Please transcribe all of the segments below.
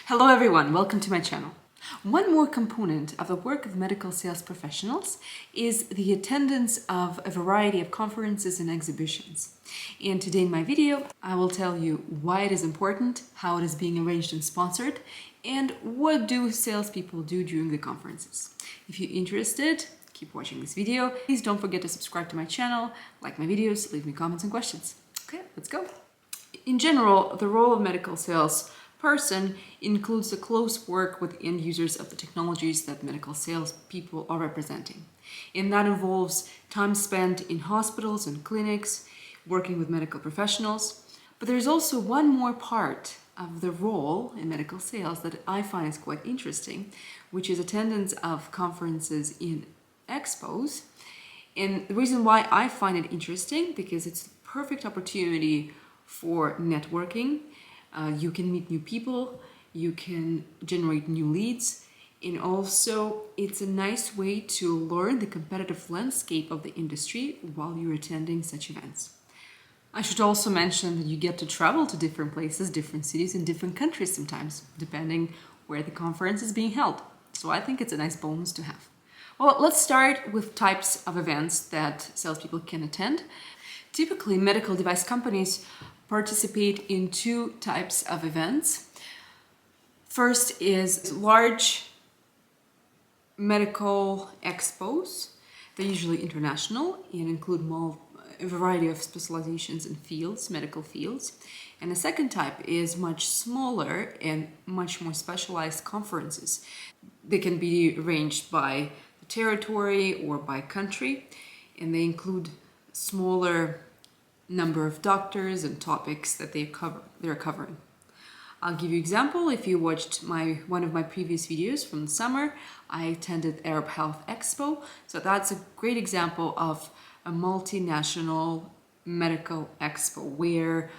Hello everyone, welcome to my channel. One more component of the work of medical sales professionals is the attendance of a variety of conferences and exhibitions. And today in my video, I will tell you why it is important, how it is being arranged and sponsored, and what do salespeople do during the conferences. If you're interested, keep watching this video. Please don't forget to subscribe to my channel, like my videos, leave me comments and questions. Okay, let's go. In general, the role of medical sales person includes the close work with end users of the technologies that medical sales people are representing. And that involves time spent in hospitals and clinics, working with medical professionals. But there's also one more part of the role in medical sales that I find is quite interesting, which is attendance of conferences in expos. And the reason why I find it interesting, because it's the perfect opportunity for networking. You can meet new people, you can generate new leads, and also it's a nice way to learn the competitive landscape of the industry while you're attending such events. I should also mention that you get to travel to different places, different cities, and different countries sometimes, depending where the conference is being held. So I think it's a nice bonus to have. Well, let's start with types of events that salespeople can attend. Typically, medical device companies participate in two types of events. First is large medical expos. They're usually international and include a variety of specializations in fields, medical fields. And the second type is much smaller and much more specialized conferences. They can be arranged by the territory or by country, and they include smaller number of doctors and topics that they're covering. I'll give you an example. If you watched one of my previous videos from the summer, I attended Arab Health Expo. So that's a great example of a multinational medical expo where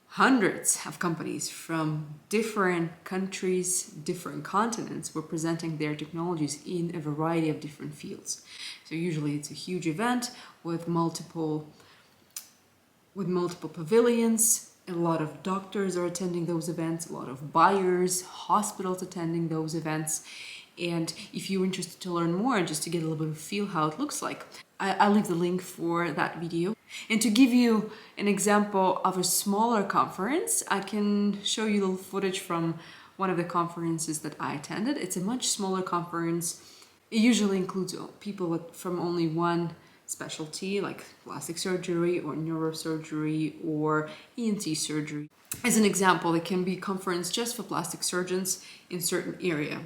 hundreds of companies from different countries, different continents were presenting their technologies in a variety of different fields. So usually it's a huge event with multiple pavilions. A lot of doctors are attending those events, a lot of buyers, hospitals attending those events. And if you're interested to learn more, just to get a little bit of a feel how it looks like, I'll leave the link for that video. And to give you an example of a smaller conference, I can show you a little footage from one of the conferences that I attended. It's a much smaller conference. It usually includes people from only one specialty, like plastic surgery or neurosurgery or ENT surgery. As an example, it can be a conference just for plastic surgeons in certain area.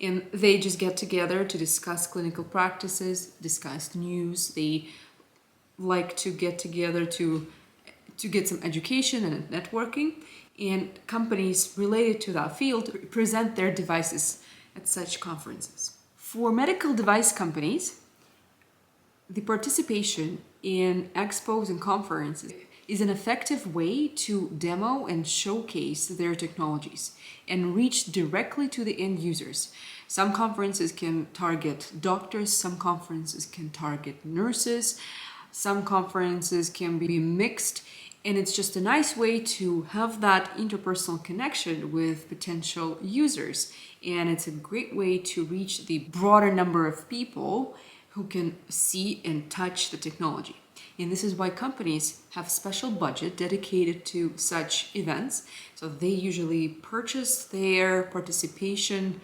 And they just get together to discuss clinical practices, discuss news. They like to get together to get some education and networking. And companies related to that field present their devices at such conferences. For medical device companies, the participation in expos and conferences is an effective way to demo and showcase their technologies and reach directly to the end users. Some conferences can target doctors, some conferences can target nurses, some conferences can be mixed, and it's just a nice way to have that interpersonal connection with potential users. And it's a great way to reach the broader number of people who can see and touch the technology. And this is why companies have special budget dedicated to such events. So they usually purchase their participation,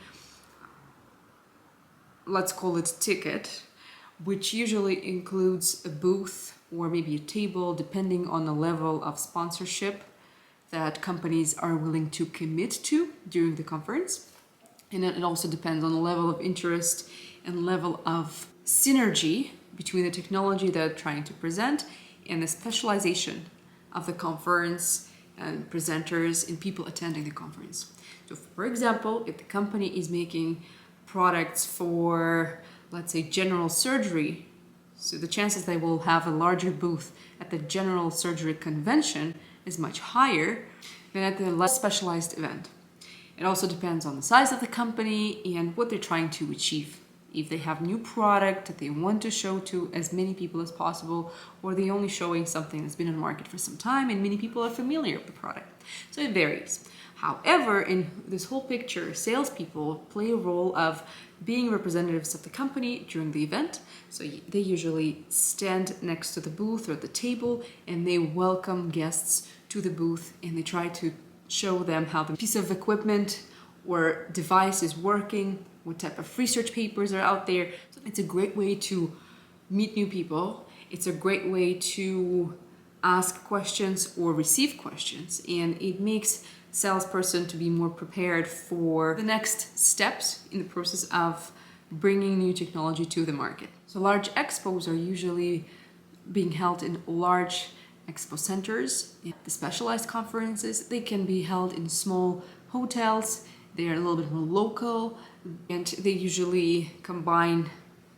let's call it ticket, which usually includes a booth or maybe a table, depending on the level of sponsorship that companies are willing to commit to during the conference. And it also depends on the level of interest and level of synergy between the technology they're trying to present and the specialization of the conference and presenters and people attending the conference. So for example, if the company is making products for, let's say, general surgery, so the chances they will have a larger booth at the general surgery convention is much higher than at the less specialized event. It also depends on the size of the company and what they're trying to achieve. If they have new product that they want to show to as many people as possible, or they're only showing something that's been on the market for some time and many people are familiar with the product. So it varies. However, in this whole picture, salespeople play a role of being representatives of the company during the event. So they usually stand next to the booth or the table, and they welcome guests to the booth, and they try to show them how the piece of equipment or device is working, what type of research papers are out there. So it's a great way to meet new people. It's a great way to ask questions or receive questions, and it makes salesperson to be more prepared for the next steps in the process of bringing new technology to the market. So large expos are usually being held in large expo centers. The specialized conferences, they can be held in small hotels. They are a little bit more local, and they usually combine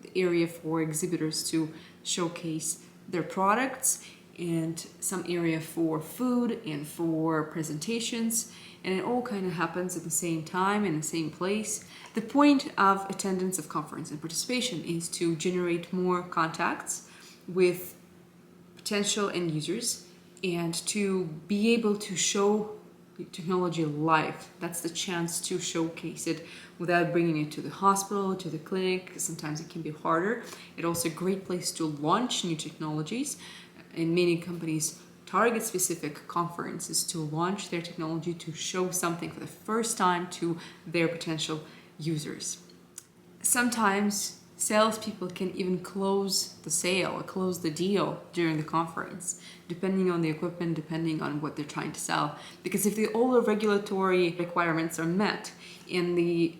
the area for exhibitors to showcase their products, and some area for food and for presentations, and it all kind of happens at the same time in the same place. The point of attendance of conference and participation is to generate more contacts with potential end users and to be able to show technology live. That's the chance to showcase it without bringing it to the hospital, to the clinic. Sometimes it can be harder. It's also a great place to launch new technologies, and many companies target specific conferences to launch their technology, to show something for the first time to their potential users. Sometimes salespeople can even close the sale or close the deal during the conference, depending on the equipment, depending on what they're trying to sell. Because if all the regulatory requirements are met and the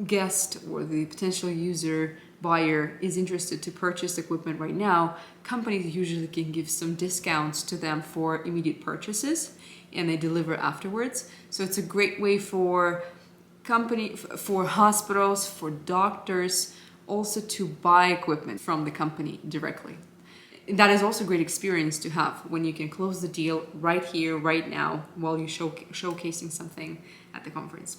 guest or the potential user buyer is interested to purchase equipment right now, companies usually can give some discounts to them for immediate purchases, and they deliver afterwards. So it's a great way for for hospitals, for doctors, also to buy equipment from the company directly. That is also a great experience to have when you can close the deal right here, right now, while you're showcasing something at the conference.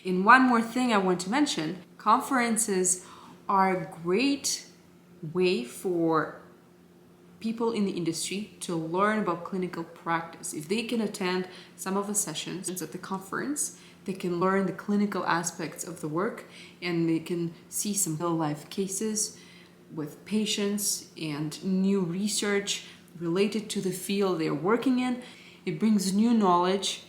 And one more thing I want to mention, conferences are a great way for people in the industry to learn about clinical practice. If they can attend some of the sessions at the conference, they can learn the clinical aspects of the work, and they can see some real-life cases with patients and new research related to the field they're working in. It brings new knowledge,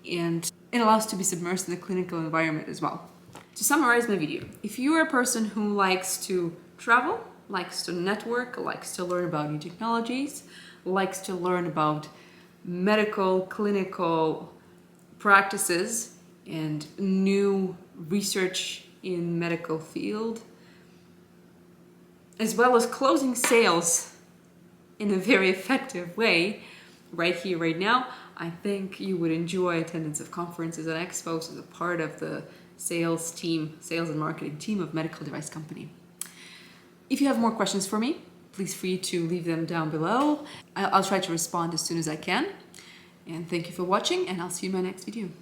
and it allows to be submersed in the clinical environment as well. To summarize my video, if you are a person who likes to travel, likes to network, likes to learn about new technologies, likes to learn about medical, clinical practices and new research in medical field, as well as closing sales in a very effective way, right here, right now, I think you would enjoy attendance of conferences and expos as a part of the sales and marketing team of medical device company. If you have more questions for me, please feel free to leave them down below. I'll try to respond as soon as I can. And thank you for watching, and I'll see you in my next video.